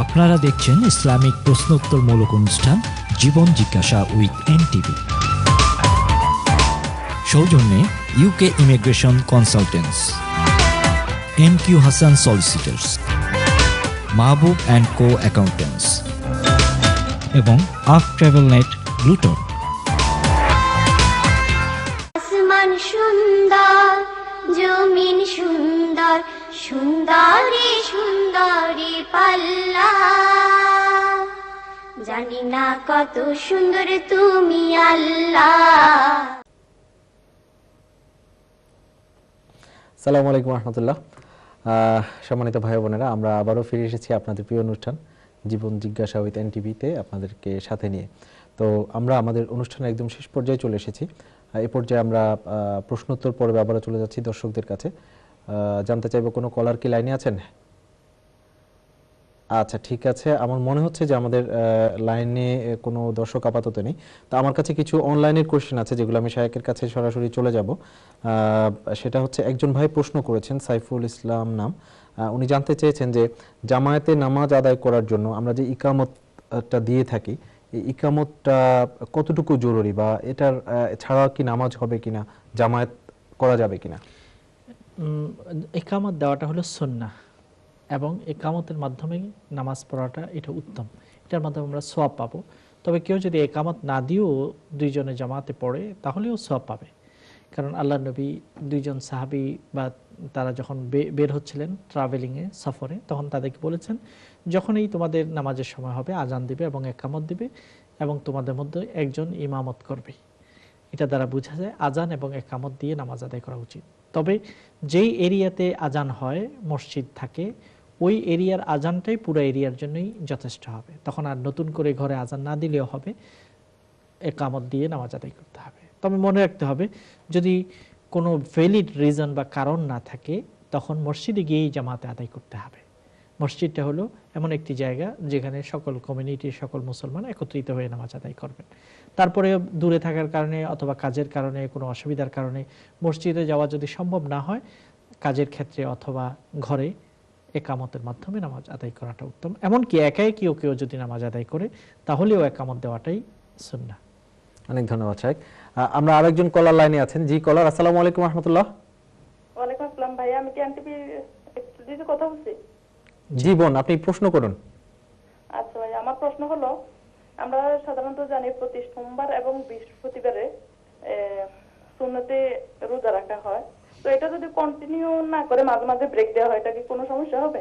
আপনারা দেখছেন ইসলামিক প্রশ্নোত্তরমূলক অনুষ্ঠান জীবন জিজ্ঞাসা উইথ এনটিভি। সৌজন্যে UK immigration consultants, MQ Hasan solicitors, Mahbub and co accountants এবং আফ ট্রাভেল নেট ব্লুটন। আসমান সুন্দর, জমিন সুন্দর, সুন্দরী সুন্দরী পাল্লা, জানি না কত সুন্দর তুমি আল্লাহ। আসসালামু আলাইকুম রহমতুল্লাহ। সম্মানিত ভাই বোনেরা, আমরা আবারও ফিরে এসেছি আপনাদের প্রিয় অনুষ্ঠান জীবন জিজ্ঞাসা উইথ এনটিভিতে আপনাদেরকে সাথে নিয়ে। তো আমরা আমাদের অনুষ্ঠানের একদম শেষ পর্যায়ে চলে এসেছি। এই পর্যায়ে আমরা প্রশ্নোত্তর পর্বে আবারও চলে যাচ্ছি দর্শকদের কাছে। জানতে চাইবো কোনো কলার কি লাইনে আছেন? আচ্ছা, ঠিক আছে। আমার মনে হচ্ছে যে আমাদের লাইনে কোনো দর্শক আপাতত নেই। তো আমার কাছে কিছু অনলাইনের কোশ্চেন আছে যেগুলো আমি শায়েকের কাছে সরাসরি চলে যাব। সেটা হচ্ছে, একজন ভাই প্রশ্ন করেছেন, সাইফুল ইসলাম নাম। উনি জানতে চেয়েছেন যে জামায়াতে নামাজ আদায় করার জন্য আমরা যে ইকামতটা দিয়ে থাকি, এই ইকামতটা কতটুকু জরুরি, বা এটার ছাড়া কি নামাজ হবে কিনা, জামায়াত করা যাবে কিনা? ইকামত দেওয়াটা হলো সুন্নাহ, এবং একামতের মাধ্যমে নামাজ পড়াটা এটা উত্তম। এটার মাধ্যমে আমরা সওয়াব পাবো। তবে কেউ যদি একামত না দিয়েও দুইজনে জামাতে পড়ে তাহলেও সওয়াব পাবে। কারণ আল্লাহ নবী দুইজন সাহাবী বা তারা যখন বের হচ্ছিলেন ট্রাভেলিংয়ে, সফরে, তখন তাদেরকে বলেছেন, যখনই তোমাদের নামাজের সময় হবে আজান দিবে এবং একামত দিবে এবং তোমাদের মধ্যে একজন ইমামত করবে। এটা দ্বারা বোঝা যায় আজান এবং একামত দিয়ে নামাজ আদায় করা উচিত। তবে যেই এরিয়াতে আজান হয়, মসজিদ থাকে, ওই এরিয়ার আজানটাই পুরো এরিয়ার জন্যই যথেষ্ট হবে। তখন আর নতুন করে ঘরে আজান না দিলেও হবে, একামত দিয়ে নামাজ আদায় করতে হবে। তবে মনে রাখতে হবে, যদি কোনো ভ্যালিড রিজন বা কারণ না থাকে তখন মসজিদে গিয়েই জামাতে আদায় করতে হবে। মসজিদটা হলো এমন একটি জায়গা যেখানে সকল কমিউনিটির সকল মুসলমান একত্রিত হয়ে নামাজ আদায় করবেন। তারপরে দূরে থাকার কারণে অথবা কাজের কারণে, কোনো অসুবিধার কারণে মসজিদে যাওয়া যদি সম্ভব না হয়, কাজের ক্ষেত্রে অথবা ঘরে একামতের মাধ্যমে নামাজ আদায় করাটা উত্তম। এমনকি একাই কেউ যদি নামাজ আদায় করে তাহলেও একামত দেওয়াটাই সুন্নাহ। অনেক ধন্যবাদ শাইখ। আমরা আরেকজন কলার লাইনে আছেন। জি কলার, আসসালামু আলাইকুম রহমতুল্লাহ। ওয়ালাইকুম আসসালাম ভাই, আমি কি এনটিভি স্টুডিওতে কথা বলছি? জি বোন, আপনি প্রশ্ন করুন। আচ্ছা ভাই, আমার প্রশ্ন হলো, আমরা সাধারণত জানি প্রতি সোমবার এবং বৃহস্পতিবারে সুন্নতে রোজা রাখা হয়। তো এটা যদি কন্টিনিউ না করে মাঝে মাঝে ব্রেক দেওয়া হয়, এটা কি কোনো সমস্যা হবে?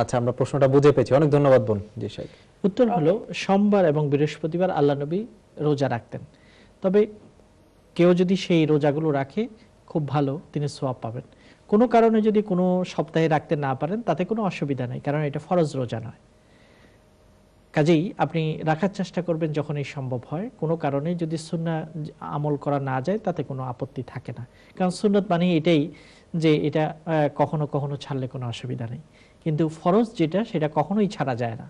আচ্ছা, আমরা প্রশ্নটা বুঝে পেয়েছি। অনেক ধন্যবাদ বোন। জি শাইখ। উত্তর হলো, সোমবার এবং বৃহস্পতিবার আল্লাহ নবী রোজা রাখতেন। তবে কেউ যদি সেই রোজাগুলো রাখে খুব ভালো, তিনি সওয়াব পাবেন। কোনো কারণে যদি কোনো সপ্তাহে রাখতে না পারেন তাতে কোনো অসুবিধা নেই, কারণ এটা ফরজ রোজা নয়। কাজেই আপনি রাখার চেষ্টা করবেন যখনই সম্ভব হয়। কোনো কারণে যদি সুন্নাহ আমল করা না যায় তাতে কোনো আপত্তি থাকে না, কারণ সুন্নাত মানে এটাই যে এটা কখনো কখনো ছাড়লে কোনো অসুবিধা নেই। কিন্তু ফরজ যেটা, সেটা কখনোই ছাড়া যায় না।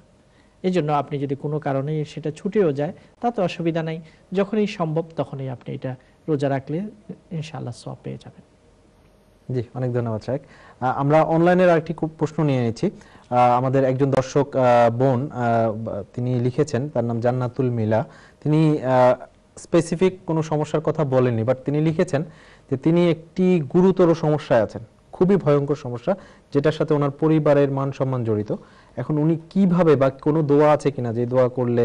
এই জন্য আপনি যদি কোনো কারণে সেটা ছুটেও যায় তাতে অসুবিধা নেই। যখনই সম্ভব তখনই আপনি এটা রোজা রাখলে ইনশাআল্লাহ সওয়াব পেয়ে যাবেন। জি, অনেক ধন্যবাদ শাইখ। আমরা অনলাইনের আরেকটি প্রশ্ন নিয়ে নিয়েছি। আমাদের একজন দর্শক বোন, তিনি লিখেছেন, তার নাম জান্নাতুল মিলা। তিনি স্পেসিফিক কোনো সমস্যার কথা বলেননি, বাট তিনি লিখেছেন যে তিনি একটি গুরুতর সমস্যায় আছেন, খুবই ভয়ঙ্কর সমস্যা, যেটার সাথে ওনার পরিবারের মান সম্মান জড়িত। এখন উনি কিভাবে, বা কোনো দোয়া আছে কিনা যে দোয়া করলে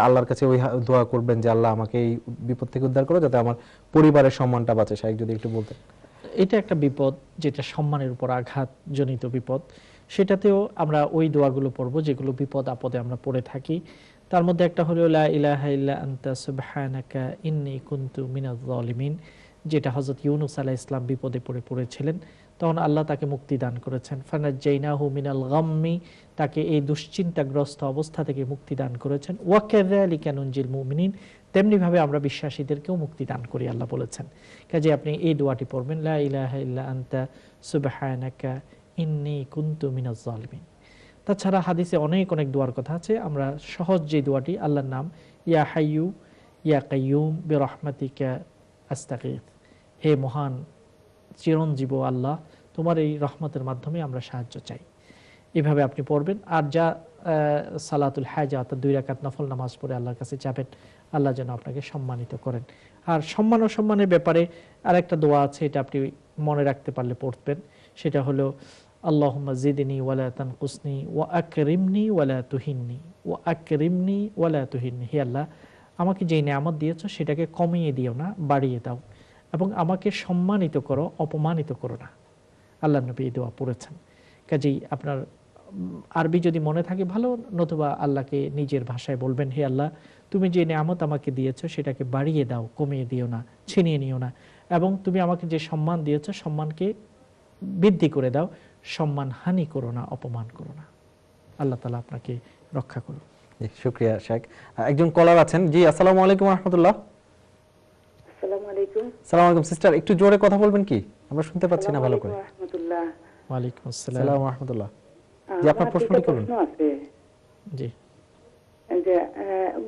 আল্লাহর কাছে ওই দোয়া করবেন যে আল্লাহ আমাকে এই বিপদ থেকে উদ্ধার করো যাতে আমার পরিবারের সম্মানটা বাঁচে? শাইখ যদি একটু বলতেন। এটা একটা বিপদ, যেটা সম্মানের উপর আঘাত জনিত বিপদ। সেটাতেও আমরা ওই দোয়াগুলো পড়বো যেগুলো বিপদ আপদে আমরা পড়ে থাকি। তার মধ্যে একটা হলো লা ইলাহা ইল্লা আনতা সুবহানাকা ইন্নী কুনতু মিনাজ জালিমিন, যেটা হযরত ইউনূস আলাইহিস সালাম বিপদে পড়েছিলেন, তখন আল্লাহ তাকে মুক্তি দান করেছেন। ফানাজ্জাইনাহু মিনাল গাম্মি, তাকে এই দুশ্চিন্তাগ্রস্ত অবস্থা থেকে মুক্তি দান করেছেন। ওয়া কাযালিকা নুনজিল মুমিনিন, তেমনি ভাবে আমরা বিশ্বাসীদেরকেও মুক্তি দান করি, আল্লাহ বলেছেন। কাজে আপনি এই দোয়াটি পড়বেন, লা ইলাহা ইল্লা আনতা সুবহানাকা ইন্নী কুনতু মিনাজ জালিমিন। তাছাড়া হাদিসে অনেক দোয়ার কথা আছে। আমরা সহজ যে দোয়াটি, আল্লাহর নাম, ইয়া হাইয়ু ইয়া কাইয়ুম বিরহমাতিকা আস্তাগীথ, হে মহান চিরঞ্জীব আল্লাহ, তোমার এই রহমতের মাধ্যমে আমরা সাহায্য চাই। এভাবে আপনি পড়বেন। আর যা সালাতুল হাজা অর্থাৎ 2 রাকাত নফল নামাজ পড়ে আল্লাহর কাছে যাবেন, আল্লাহ যেন আপনাকে সম্মানিত করেন। আর সম্মান ও সম্মানের ব্যাপারে আরেকটা দোয়া আছে, এটা আপনি মনে রাখতে পারলে পড়বেন। সেটা হলো আল্লাহুম্মা জিদনি ওয়ালা তানকুসনি ওয়া আকরিমনি ওয়ালা তুহিন্নি ওয়া আকরিমনি ওয়ালা তুহিন্নি। হে আল্লাহ, আমাকে যেই নেয়ামত দিয়েছো সেটাকে কমিয়ে দিও না, বাড়িয়ে দাও, এবং আমাকে সম্মানিত করো, অপমানিত করো না। আল্লাহ নবী এই দোয়া পড়েছেন। কাজেই আপনার আরবি যদি মনে থাকে ভালো, নতুবা আল্লাহকে নিজের ভাষায় বলবেন, হে আল্লাহ, তুমি যে নেয়ামত আমাকে দিয়েছো সেটাকে বাড়িয়ে দাও, কমিয়ে দিও না, ছিনিয়ে নিও না, এবং তুমি আমাকে যে সম্মান দিয়েছো সম্মানকে বৃদ্ধি করে দাও, সম্মান হানি করো না, অপমান করো না। আল্লাহ তাআলা আপনাকে রক্ষা করুন। জি, শুকরিয়া শেখ। একজন কলার আছেন। জি, আসসালামু আলাইকুম ওয়া রাহমাতুল্লাহ। আসসালামু আলাইকুম। আসসালামু আলাইকুম সিস্টার, একটু জোরে কথা বলবেন কি? আমরা শুনতে পাচ্ছি না ভালো করে। আসসালামু আলাইকুম ওয়া রাহমাতুল্লাহ। ওয়া আলাইকুম আসসালাম। আসসালামু আলাইকুম ওয়া রাহমাতুল্লাহ। জি, আপনার প্রশ্নটি করুন। প্রশ্ন আছে জি, যে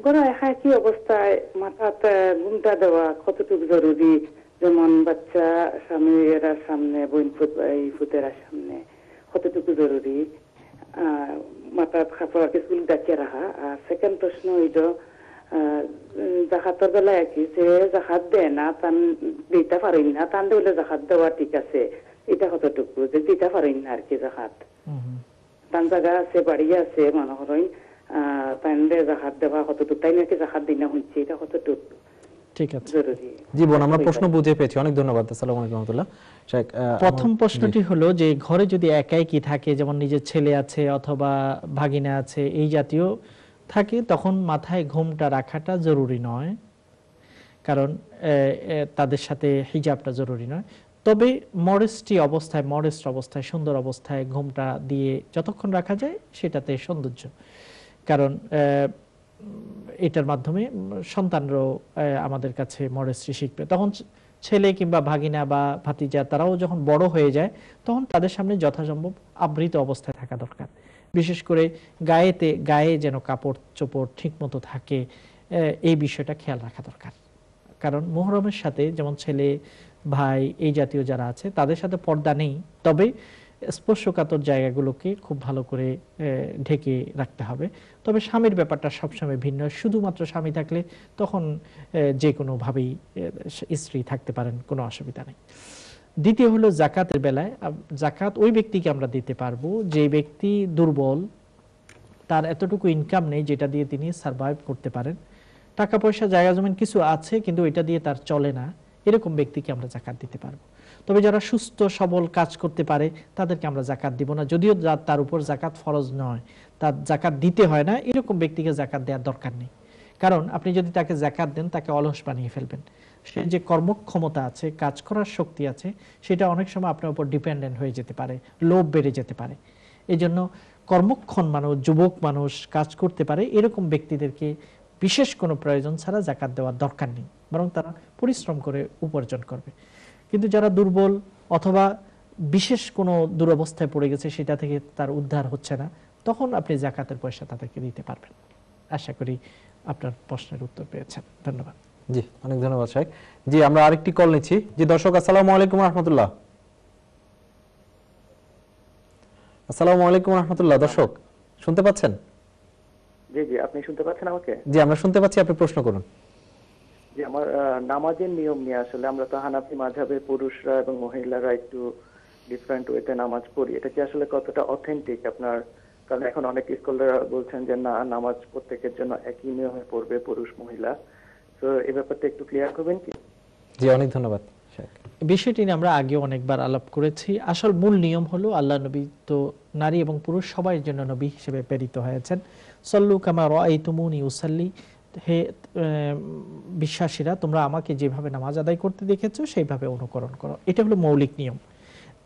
গড়ায় কি অবস্থায় মাথাতে ঘুমটা দেওয়া কতটুকু জরুরি? যেমন বাচ্চা স্বামীরা সামনে, বোন ফুতেরা সামনে কতটুকু জরুরি? মাথা খাপড়াকে চুল ডাকিয়ে রাখা। আর সেকেন্ড প্রশ্ন হইল জাকাতের বেলায় কি যে জাকাত দেয় না, তান দিতে পারেন না, তান দিলে জাকাত দেওয়া ঠিক আছে, এটা কতটুকু যে দিতে পারেন না আর কি জাকাত? তান জায়গা আছে, বাড়ি আছে, মনে করেন তাইলে জাকাত দেওয়া কতটুকু, তাই নাকি জাকাত দিই না হচ্ছে, এটা কতটুকু ঠিক আছে। জরুরি? জি বোন, আমরা প্রশ্ন বুঝে পেয়েছি, অনেক ধন্যবাদ। আসসালামু আলাইকুম ওয়া রাহমাতুল্লাহ। শেখ, প্রথম প্রশ্নটি হলো যে ঘরে যদি একাই কি থাকে, যেমন নিজের ছেলে আছে অথবা ভাগিনা আছে, এই জাতীয় থাকে, তখন মাথায় ঘোমটা রাখাটা জরুরি নয়, কারণ তাদের সাথে হিজাবটা জরুরি নয়। তবে মডেস্ট অবস্থায়, সুন্দর অবস্থায় ঘোমটা দিয়ে যতক্ষণ রাখা যায় সেটাতে সৌন্দর্য। কারণ এটার মাধ্যমে সন্তানরাও আমাদের কাছে মডেস্টি শিখবে। তখন ছেলে কিংবা ভাগিনা বা ভাতিজা তারাও যখন বড় হয়ে যায়, তখন তাদের সামনে যথাসম্ভব আবৃত অবস্থায় থাকা দরকার। বিশেষ করে গায়ে যেন কাপড় চোপড় ঠিক মতো থাকে, এই বিষয়টা খেয়াল রাখা দরকার। কারণ মুহরমের সাথে যেমন ছেলে, ভাই, এই জাতীয় যারা আছে তাদের সাথে পর্দা নেই, তবে স্পর্শকাতর জায়গাগুলোকে খুব ভালো করে ঢেকে রাখতে হবে। তবে স্বামীর ব্যাপারটা সবসময় ভিন্ন। শুধুমাত্র স্বামী থাকলে তখন যে কোনোভাবেই স্ত্রী থাকতে পারেন, কোনো অসুবিধা নেই। দ্বিতীয় হলো জাকাতের বেলায়, জাকাত ওই ব্যক্তিকে আমরা দিতে পারবো যে ব্যক্তি দুর্বল, তার এতটুকু ইনকাম নেই যেটা দিয়ে তিনি সারভাইভ করতে পারেন, টাকা পয়সা জায়গা জমিন কিছু আছে কিন্তু এটা দিয়ে তার চলে না, এরকম ব্যক্তিকে আমরা জাকাত দিতে পারবো। তবে যারা সুস্থ সবল কাজ করতে পারে তাদেরকে আমরা জাকাত দিব না, যদিও তার উপর জাকাত ফরজ নয়, তার জাকাত দিতে হয় না, এরকম ব্যক্তিকে জাকাত দেওয়ার দরকার নেই। কারণ আপনি যদি তাকে জাকাত দেন, তাকে অলস বানিয়ে ফেলবেন। সে যে কর্মক্ষমতা আছে, কাজ করার শক্তি আছে, সেটা অনেক সময় আপনার উপর ডিপেন্ডেন্ট হয়ে যেতে পারে, লোভ বেড়ে যেতে পারে। এই জন্য কর্মক্ষম মানুষ, যুবক মানুষ, কাজ করতে পারে, এরকম ব্যক্তিদেরকে বিশেষ কোনো প্রয়োজন ছাড়া জাকাত দেওয়ার দরকার নেই, বরং তারা পরিশ্রম করে উপার্জন করবে। কিন্তু যারা দুর্বল অথবা বিশেষ কোনো দুরবস্থায় পড়ে গেছে, সেটা থেকে তার উদ্ধার হচ্ছে না, তখন আপনি জাকাতের পয়সা তাদেরকে দিতে পারবেন। আশা করি আপনার প্রশ্নের উত্তর পেয়েছেন। ধন্যবাদ। জি, অনেক ধন্যবাদ শেখ। জি, আমরা আরেকটি কল নিচ্ছি। জি দর্শক, আসসালামু আলাইকুম ওয়া রাহমাতুল্লাহ। আসসালামু আলাইকুম ওয়া রাহমাতুল্লাহ। দর্শক শুনতে পাচ্ছেন? জি জি, আপনি শুনতে পাচ্ছেন আমাকে? জি, আমরা শুনতে পাচ্ছি, আপনি প্রশ্ন করুন। জি, আমার নামাজের নিয়ম নিয়ে, আসলে আমরা তো হানাফি মাযহাবের পুরুষরা এবং মহিলারা একটু ডিফারেন্ট ওয়েতে নামাজ পড়ি, এটা কি আসলে কতটা অথেন্টিক আপনার? কারণ এখন অনেক স্কলাররা বলছেন যে না, নামাজ প্রত্যেকের জন্য একই নিয়মে পড়বে, পুরুষ মহিলা। তো এই ব্যাপারটা একটু ক্লিয়ার করবেন কি? জি, অনেক ধন্যবাদ শেখ। বিষয়টি নিয়ে আমরা আগে অনেকবার আলাপ করেছি। আসল মূল নিয়ম হলো, আল্লাহ নবী তো নারী এবং পুরুষ সবার জন্য নবী হিসেবে প্রেরিত হয়েছেন। সল্লু কামা রাআইতুমুনি উসাল্লি, হে বিশ্বাসীরা, তোমরা আমাকে যেভাবে নামাজ আদায় করতে দেখেছো সেইভাবে অনুকরণ করো। এটা হলো মৌলিক নিয়ম।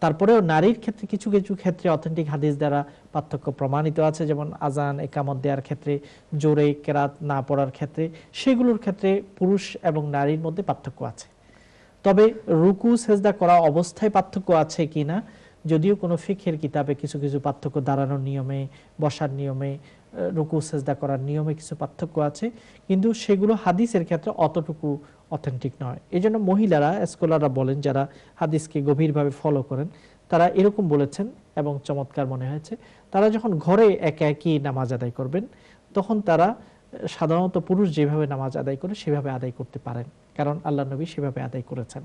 তারপরেও নারীর ক্ষেত্রে কিছু কিছু ক্ষেত্রে অথেন্টিক হাদিস দ্বারা পার্থক্য প্রমাণিত আছে, যেমন আজান, একামত দেওয়ার ক্ষেত্রে, জোরে কেরাত না পড়ার ক্ষেত্রে, সেগুলোর ক্ষেত্রে পুরুষ এবং নারীর মধ্যে পার্থক্য আছে। তবে রুকু সেজদা করা অবস্থায় পার্থক্য আছে কিনা, যদিও কোনো ফিকহের কিতাবে কিছু কিছু পার্থক্য, দাঁড়ানোর নিয়মে, বসার নিয়মে, রুকু সেজদা করার নিয়মে কিছু পার্থক্য আছে, কিন্তু সেগুলো হাদিসের ক্ষেত্রে অতটুকু অথেন্টিক নয়। এই জন্য মহিলারা, স্কলাররা বলেন, যারা হাদিসকে গভীরভাবে ফলো করেন, তারা এরকম বলেছেন এবং চমৎকার মনে হয়েছে, তারা যখন ঘরে একা একই নামাজ আদায় করবেন তখন তারা সাধারণত পুরুষ যেভাবে নামাজ আদায় করে সেভাবে আদায় করতে পারেন, কারণ আল্লাহ নবী সেভাবে আদায় করেছেন।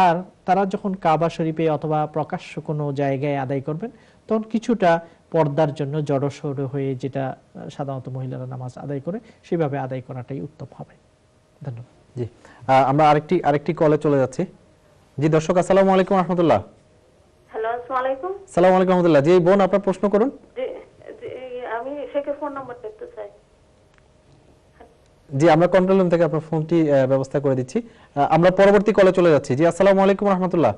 আর তারা যখন কাবা শরীফে অথবা প্রকাশ্য কোনো জায়গায় আদায় করবেন তখন কিছুটা পর্দার জন্য জড়সড় হয়ে, যেটা সাধারণত মহিলারা নামাজ আদায় করে, সেভাবে আদায় করাটাই উত্তম হবে। ধন্যবাদ। জি, আমরা আরেকটি কলে চলে যাচ্ছি। জি দর্শক, আসসালামু আলাইকুম রাহমাতুল্লাহ। হ্যালো, আসসালামু আলাইকুম। আসসালামু আলাইকুম রাহমাতুল্লাহ। জি বোন, আপনার প্রশ্ন করুন। জি জি, আমি শেখের ফোন নাম্বার দেখতে চাই। জি, আমরা কন্ট্রোল রুম থেকে আপনার ফোনটি ব্যবস্থা করে দিচ্ছি। আমরা পরবর্তী কলে চলে যাচ্ছি। জি, আসসালামু আলাইকুম রাহমাতুল্লাহ।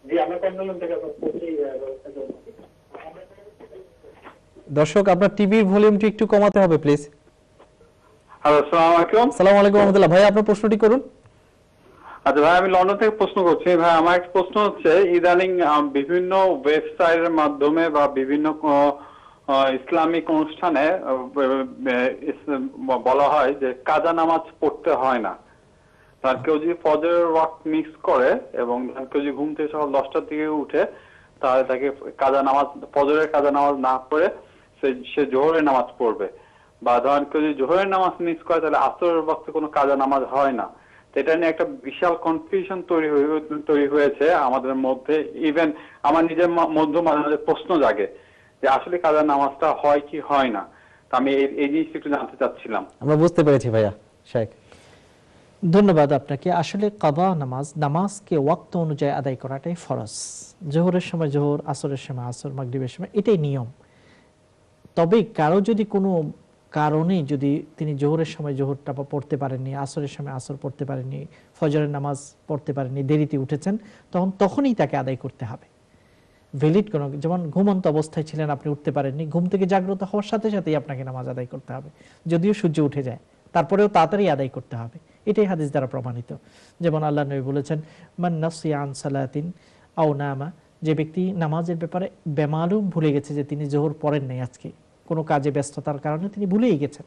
জি, আমরা কন্ট্রোল রুম থেকে আপনার ফোনটি ব্যবস্থা করে দিচ্ছি। দর্শক, আপনার টিভির ভলিউমটি একটু কমাতে হবে প্লিজ। হ্যালো, আসসালামু আলাইকুম। আসসালামু আলাইকুম রাহমাতুল্লাহ। ভাই, আপনার প্রশ্নটি করুন। আচ্ছা ভাই, আমি লন্ডন থেকে প্রশ্ন করছি। ভাই, আমার একটা প্রশ্ন হচ্ছে, ইদানিং বিভিন্ন ওয়েবসাইটের মাধ্যমে বা বিভিন্ন ইসলামিক অনুষ্ঠানে বলা হয় যে কাজা নামাজ পড়তে হয় না। তার কেউ যদি ফজরের ওয়াক্ত মিক্স করে এবং কেউ যদি ঘুম থেকে সকাল 10টার দিকে উঠে, তাহলে তাকে ফজরের কাজা নামাজ না পড়ে সে জোহরের নামাজ পড়বে। বা ধরেন কেউ যদি জোহরের নামাজ মিক্স করে তাহলে আসরের ওয়াক্তে কোনো কাজা নামাজ হয় না। এটা নিয়ে একটা বিশাল কনফিউশন তৈরি হয়েছে আমাদের মধ্যে। ইভেন আমার নিজের মধ্যে মাঝে মাঝে প্রশ্ন জাগে যে আসলে কাজা নামাজটা হয় কি হয় না। তো আমি এই জিনিসটা একটু জানতে চাচ্ছিলাম। আমরা বুঝতে পেরেছি ভাইয়া। শেখ, ধন্যবাদ আপনাকে। আসলে কাদা নামাজকে ওয়াক্ত অনুযায়ী আদায় করাটাই ফরজ। জোহরের সময় জোহর, আসরের সময় আসর, মাগরিবের সময়, এটাই নিয়ম। তবে কারো যদি কোনো কারণে যদি তিনি জোহরের সময় জোহরটা পড়তে পারেননি, আসরের সময় আসর পড়তে পারেননি, ফজরের নামাজ পড়তে পারেননি, দেরিতে উঠেছেন, তখনই তাকে আদায় করতে হবে। ভ্যালিড কোনো, যেমন ঘুমন্ত অবস্থায় ছিলেন, আপনি উঠতে পারেননি, ঘুম থেকে জাগ্রত হওয়ার সাথে সাথেই আপনাকে নামাজ আদায় করতে হবে, যদিও সূর্য উঠে যায়, তারপরেও তাড়াতাড়ি আদায় করতে হবে। এটাই হাদিস দ্বারা প্রমাণিত। যেমন আল্লাহ নবী বলেছেন, মান নাসিয়া আন সালাতিন আও নামা, যে ব্যক্তি নামাজের ব্যাপারে বেমালুম ভুলে গেছে যে তিনি জোহর পড়েন নাই, আজকে কোনো কাজে ব্যস্ততার কারণে তিনি ভুলেই গেছেন,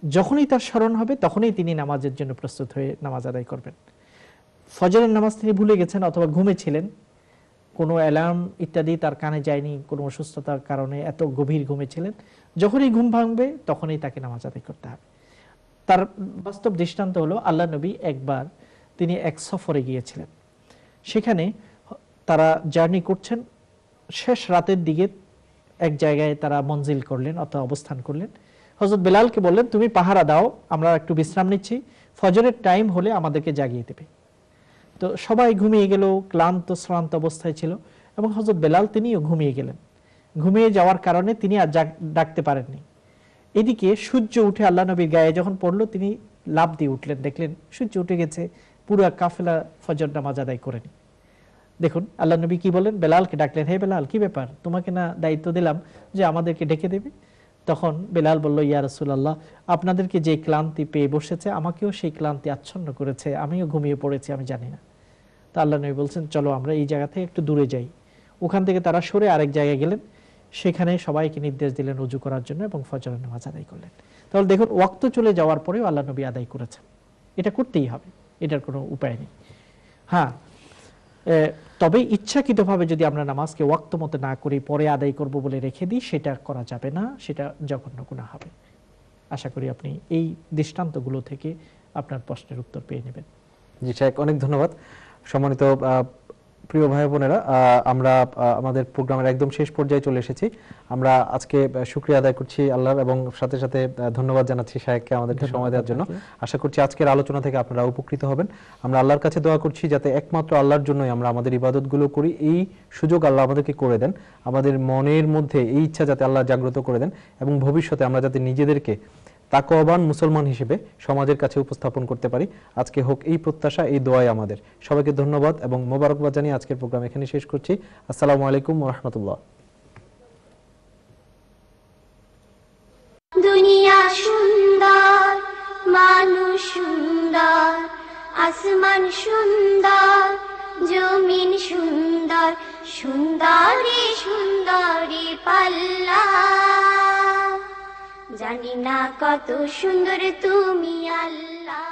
যখনই তার স্মরণ হবে তখনই তিনি নামাজের জন্য প্রস্তুত হয়ে নামাজ আদায় করবেন। ফজরের নামাজ তিনি ভুলে গেছেন অথবা ঘুমেছিলেন, কোনো অ্যালার্ম ইত্যাদি তার কানে যায়নি, কোনো অসুস্থতার কারণে এত গভীর ঘুমেছিলেন, যখনই ঘুম ভাঙবে তখনই তাকে নামাজ আদায় করতে হবে। তার বাস্তব দৃষ্টান্ত হলো, আল্লাহ নবী একবার তিনি এক সফরে গিয়েছিলেন, সেখানে তারা জার্নি করছেন, শেষ রাতের দিকে এক জায়গায় তারা মঞ্জিল করলেন অথবা অবস্থান করলেন। হযরত বেলালকে বললেন, তুমি পাহারা দাও, আমরা একটু বিশ্রাম নিচ্ছি, ফজরের টাইম হলে আমাদেরকে জাগিয়ে দেবে। তো সবাই ঘুমিয়ে গেল, ক্লান্ত শ্রান্ত অবস্থায় ছিল, এবং হযরত বেলাল তিনিও ঘুমিয়ে গেলেন। ঘুমিয়ে যাওয়ার কারণে তিনি আর ডাকতে পারেননি। এদিকে সূর্য উঠে আল্লাহ নবীর গায়ে যখন পড়লো, তিনি লাফ দিয়ে উঠলেন, দেখলেন সূর্য উঠে গেছে, পুরো কাফেলা ফজর নামাজ আদায় করেনি। দেখুন আল্লাহ নবী কি বলেন, বেলালকে ডাকলেন, হে বেলাল, কি ব্যাপার, তোমাকে না দায়িত্ব দিলাম যে আমাদেরকে ডেকে দেবে? তখন বেলাল বলল, ইয়া রাসূলুল্লাহ, আপনাদেরকে যে ক্লান্তি পেয়ে বসেছে, আমাকেও সেই ক্লান্তি আচ্ছন্ন করেছে, আমিও ঘুমিয়ে পড়েছি, আমি জানি না। তা আল্লাহ নবী বলছেন, চলো আমরা এই জায়গা থেকে একটু দূরে যাই। ওখান থেকে তারা সরে আরেক জায়গায় গেলেন, সেখানে সবাইকে নির্দেশ দিলেন ওযু করার জন্য এবং ফজরের নামাজ আদায় করলেন। তাহলে দেখুন, ওয়াক্ত চলে যাওয়ার পরেও আল্লাহ নবী আদায় করেছেন, এটা করতেই হবে, এটার কোনো উপায় নেই। হ্যাঁ, তবে ইচ্ছাকৃতভাবে যদি আমরা নামাজকে ওয়াক্ত মতো না করি, পরে আদায় করব বলে রেখে দিই, সেটা করা যাবে না, সেটা জঘন্য গুনাহ হবে। আশা করি আপনি এই দৃষ্টান্তগুলো থেকে আপনার প্রশ্নের উত্তর পেয়ে নেবেন। জি শেখ, অনেক ধন্যবাদ। সম্মানিত প্রিয় ভাই বোনেরা, আমরা আমাদের প্রোগ্রামের একদম শেষ পর্যায়ে চলে এসেছি। আমরা আজকে শুকরিয়া আদায় করছি আল্লাহর, এবং সাথে সাথে ধন্যবাদ জানাচ্ছি শায়েখকে আমাদেরকে সময় দেওয়ার জন্য। আশা করছি আজকের আলোচনা থেকে আপনারা উপকৃত হবেন। আমরা আল্লাহর কাছে দোয়া করছি যাতে একমাত্র আল্লাহর জন্যই আমরা আমাদের ইবাদতগুলো করি, এই সুযোগ আল্লাহ আমাদেরকে করে দেন, আমাদের মনের মধ্যে এই ইচ্ছা যাতে আল্লাহ জাগ্রত করে দেন, এবং ভবিষ্যতে আমরা যাতে নিজেদেরকে তাকওয়াবান মুসলমান হিসেবে সমাজের কাছে উপস্থাপন করতে পারি। আজকে হোক এই প্রত্যাশা, এই দোয়াই আমাদের। সবাইকে ধন্যবাদ এবং মোবারকবাদ জানিয়ে আজকের প্রোগ্রাম এখানে শেষ করছি। আসসালামু আলাইকুম ওয়া রাহমাতুল্লাহ। দুনিয়া সুন্দর, মানুষ সুন্দর, আসমান সুন্দর, জমিন সুন্দর, সুন্দরী সুন্দরী পাল্লা। জানি না কত সুন্দর তুমি আল্লাহ।